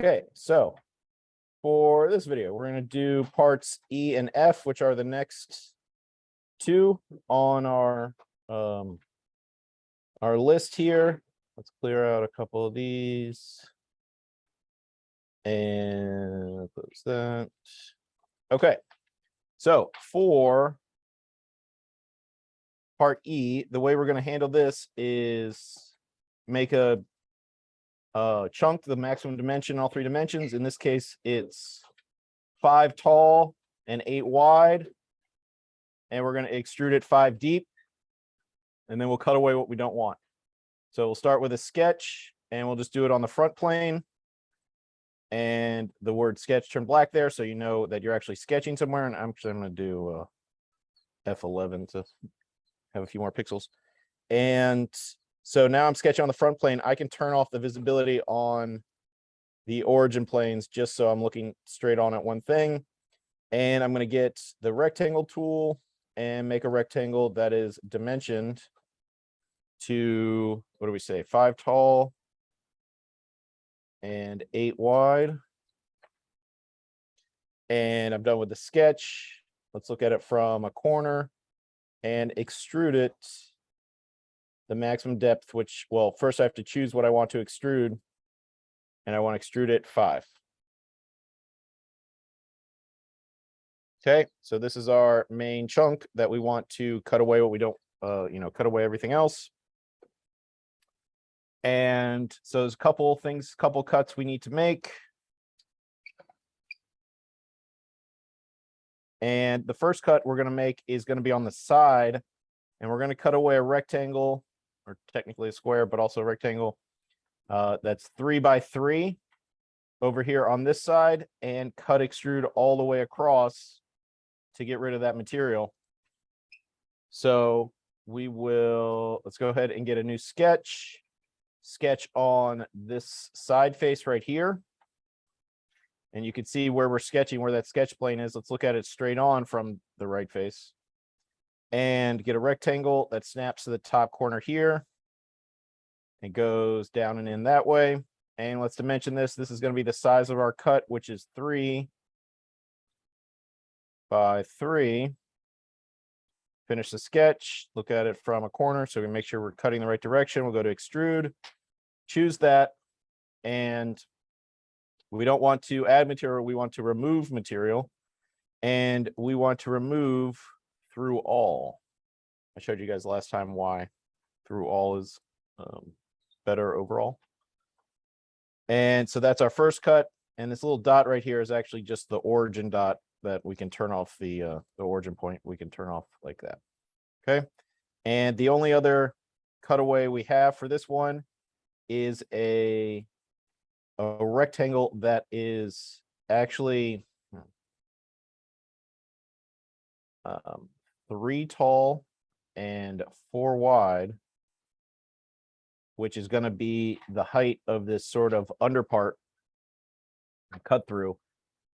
Okay, so for this video, we're going to do parts E and F, which are the next two on our list here. Let's clear out a couple of these. And close that. Okay, so for part E, the way we're going to handle this is make a chunk, the maximum dimension, all three dimensions. In this case, it's 5 tall and 8 wide. And we're going to extrude it 5 deep. And then we'll cut away what we don't want. So we'll start with a sketch and we'll just do it on the front plane. And the word sketch turned black there, so you know that you're actually sketching somewhere. And I'm going to do F11 to have a few more pixels. And so now I'm sketching on the front plane. I can turn off the visibility on the origin planes just so I'm looking straight on at one thing. And I'm going to get the rectangle tool and make a rectangle that is dimensioned to, what do we say, 5 tall and 8 wide. And I'm done with the sketch. Let's look at it from a corner and extrude it the maximum depth, which, well, first I have to choose what I want to extrude, and I want to extrude it 5. Okay, so this is our main chunk that we want to cut away what we don't, cut away everything else. And so there's a couple things, couple cuts we need to make. And the first cut we're going to make is going to be on the side, and we're going to cut away a rectangle, or technically a square, but also a rectangle. That's 3 by 3 over here on this side, and cut extrude all the way across to get rid of that material. So we will, let's go ahead and get a new sketch on this side face right here. And you can see where we're sketching, where that sketch plane is. Let's look at it straight on from the right face. And get a rectangle that snaps to the top corner here. It goes down and in that way. And let's dimension this. This is going to be the size of our cut, which is 3 by 3. Finish the sketch, look at it from a corner so we make sure we're cutting the right direction. We'll go to extrude, choose that, and we don't want to add material, we want to remove material, and we want to remove through all. I showed you guys last time why through all is better overall. And so that's our first cut, and this little dot right here is actually just the origin dot that we can turn off the origin point. We can turn off like that. Okay. And the only other cutaway we have for this one is a rectangle that is actually 3 tall and 4 wide, which is going to be the height of this sort of underpart cut through.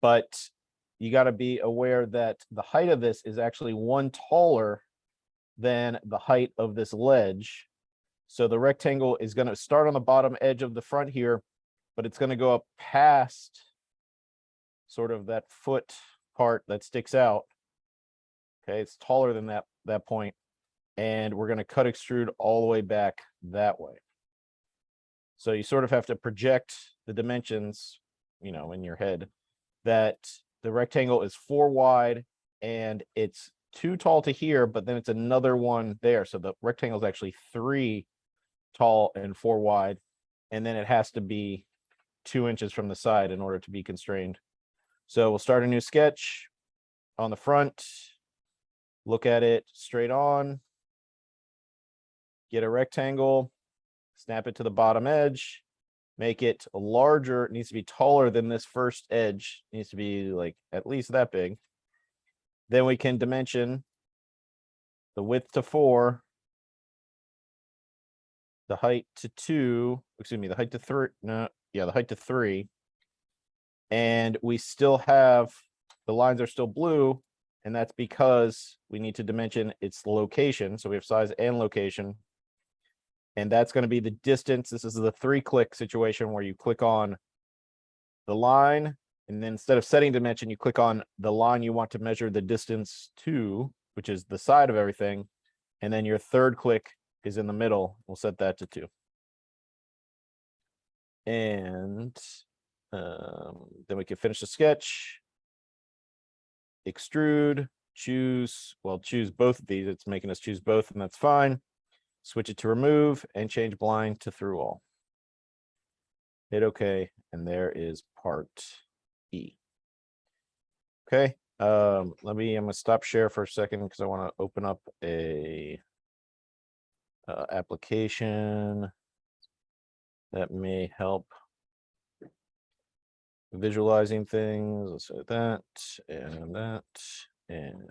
But you got to be aware that the height of this is actually 1 taller than the height of this ledge. So the rectangle is going to start on the bottom edge of the front here, but it's going to go up past sort of that foot part that sticks out. Okay, it's taller than that point. And we're going to cut extrude all the way back that way. So you sort of have to project the dimensions, in your head, that the rectangle is 4 wide and it's 2 tall to here, but then it's another one there. So the rectangle is actually 3 tall and 4 wide. And then it has to be 2 inches from the side in order to be constrained. So we'll start a new sketch on the front, look at it straight on, get a rectangle, snap it to the bottom edge, make it larger. It needs to be taller than this first edge. It needs to be like at least that big. Then we can dimension the width to 4, the height to 2, the height to 3, the height to 3. And we still have, the lines are still blue, and that's because we need to dimension its location. So we have size and location. And that's going to be the distance. This is the 3-click situation where you click on the line, and then instead of setting dimension, you click on the line you want to measure the distance to, which is the side of everything. And then your third click is in the middle. We'll set that to 2. And then we can finish the sketch. Extrude, choose both of these. It's making us choose both, and that's fine. Switch it to remove and change blind to through all. Hit OK, and there is part E. Okay, I'm gonna stop share for a second because I want to open up a application that may help visualizing things. Let's say that and that and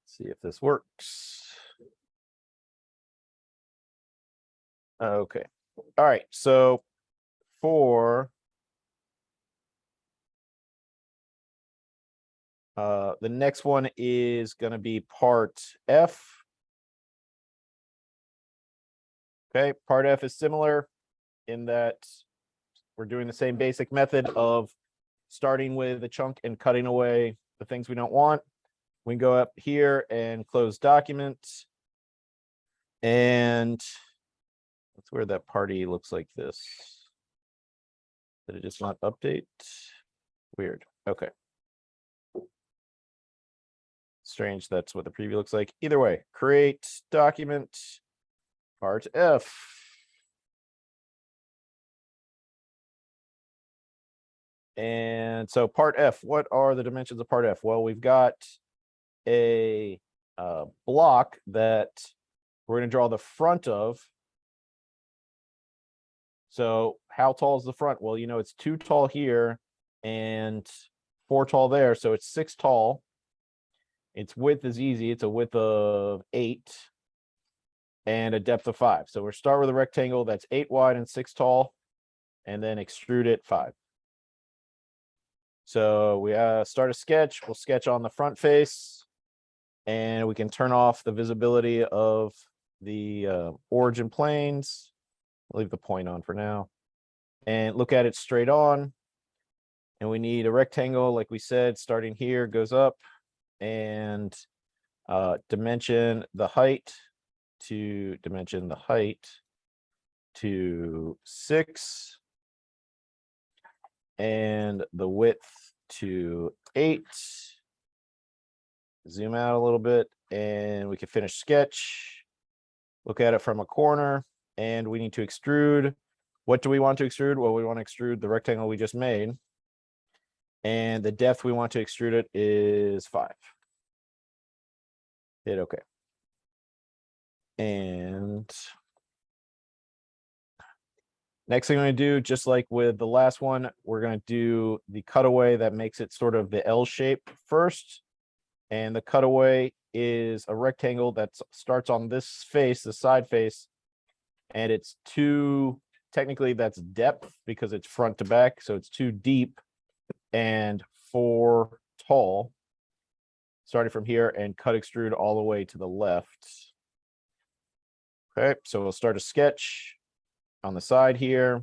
see if this works. Okay. All right. So for the next one is going to be part F. Okay. Part F is similar in that we're doing the same basic method of starting with a chunk and cutting away the things we don't want. We can go up here and close document. And that's where that party looks like this. Did it just not update? Weird. Okay. Strange. That's what the preview looks like. Either way, create document, part F. And so part F, what are the dimensions of part F? Well, we've got a block that we're going to draw the front of. So how tall is the front? Well, you know, it's 2 tall here and 4 tall there. So it's 6 tall. Its width is easy. It's a width of 8 and a depth of 5. So we'll start with a rectangle that's 8 wide and 6 tall, and then extrude it 5. So we start a sketch. We'll sketch on the front face, and we can turn off the visibility of the origin planes. I'll leave the point on for now and look at it straight on. And we need a rectangle, like we said, starting here, goes up, and dimension the height to 6, and the width to 8. Zoom out a little bit, and we can finish sketch. Look at it from a corner, and we need to extrude. What do we want to extrude? Well, we want to extrude the rectangle we just made. And the depth we want to extrude it is 5. Hit OK. And next thing I'm going to do, just like with the last one, we're going to do the cutaway that makes it sort of the L shape first. And the cutaway is a rectangle that starts on this face, the side face, and it's 2, technically that's depth because it's front to back, so it's 2 deep and 4 tall, starting from here, and cut extrude all the way to the left. Okay, so we'll start a sketch on the side here.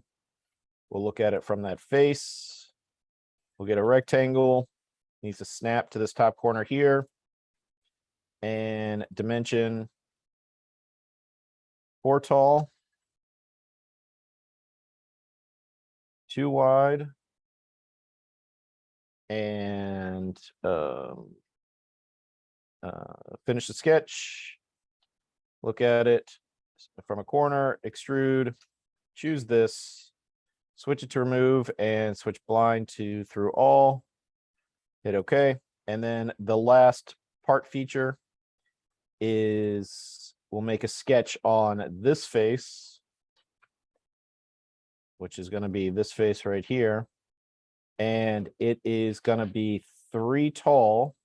We'll look at it from that face. We'll get a rectangle. Needs to snap to this top corner here. And dimension 4 tall, 2 wide, and finish the sketch. Look at it from a corner, extrude, choose this, switch it to remove, and switch blind to through all. Hit OK. And then the last part feature is we'll make a sketch on this face, which is going to be this face right here. And it is going to be 3 tall.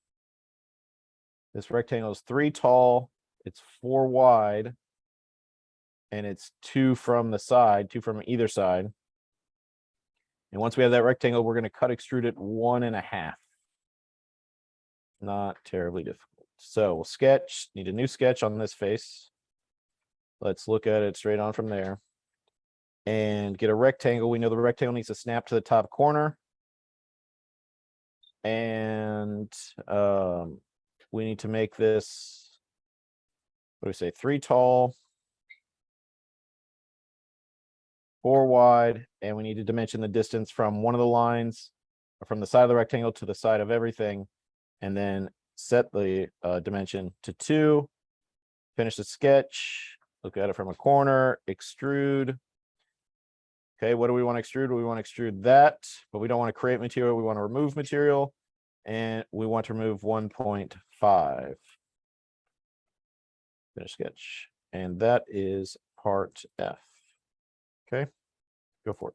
This rectangle is 3 tall. It's 4 wide. And it's 2 from the side, 2 from either side. And once we have that rectangle, we're going to cut extrude it 1.5. Not terribly difficult. So we'll sketch, need a new sketch on this face. Let's look at it straight on from there. and get a rectangle. We know the rectangle needs to snap to the top corner. And we need to make this, what do we say, 3 tall, 4 wide, and we need to dimension the distance from one of the lines, or from the side of the rectangle to the side of everything, and then set the dimension to 2. Finish the sketch, look at it from a corner, extrude. Okay, what do we want to extrude? We want to extrude that, but we don't want to create material. We want to remove material, and we want to remove 1.5. Finish sketch, and that is part F. Okay, go for it.